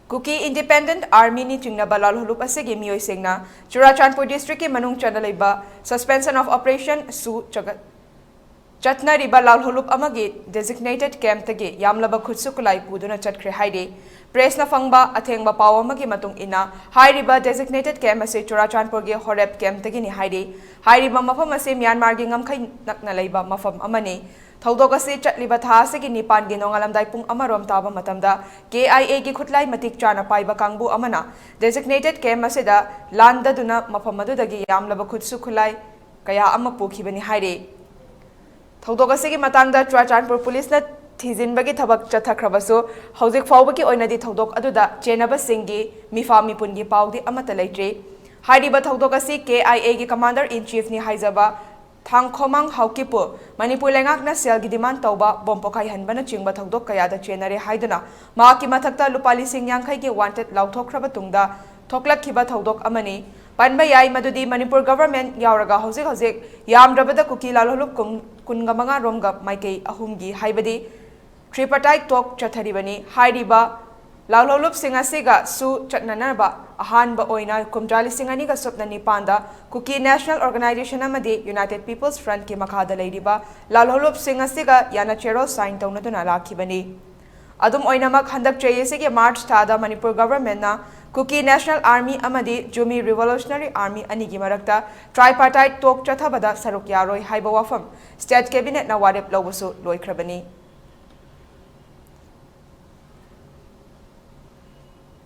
Kuki Independent Army ni Chingnaba lahoulup asigi miyoi singna Churachandpur District ki manung chanalaiba suspension of operation SoO chatnariba lahoulup amagi designated camp tagi yamlaba khutsu khutlai puduna chatkhre haide press na fangba athengba paw amagi matung ina hairiba designated camp ase Churachandpur gi horep camp tagi ni haide hairiba mafam ase Myanmar gi ngamkhai nakna leiba mafam amani Thaudok ase chatliba tha asigi nipan gi nongalamdai pung amarom taba matamda KIA gi khutlai matik chana paiba kangbu amana designated camp asida landa duna mafam adudagi yamlaba khutsu khutlai kaya ama pokhibani haire Thaudok asigi matangda Churachandpur police na thijinbagi thabak chatkhrabasu hojik fawbagi oinadi thaudok aduda chenaba singi mifa mipungi pawdi amata leitre hairiba thaudok asi KIA gi commander in chief ni haijaba Thangkhomang haukipu Manipur lengakna sel gi demand tauba bompokai hanbana chingba thaudok kayada chenare haiduna maki mathakta lupali singyangkhai gi wanted lauthokhraba tungda thoklakhiba thaudok amani panba yai madudi Manipur government yauraga hojik yamdrabada kuki lahoulup kungamanga romga maikei ahumgi haibadi tripartite talk chatharibani hairiba lahoulup singasiga SoO chatnariba ahanba oina kumjali singani ga sopnani panda kuki national organization amadi United People's Front ki makhada leiriba lahoulup singasiga yana chero sign taunaduna lakhibani adum oinamak handak cheyesigi March thada Manipur government na kuki national army amadi Jumi revolutionary army anigi marakta tripartite talk chathabada saruk yaroi haiba wafam state cabinet na warep lawbusu loikrabani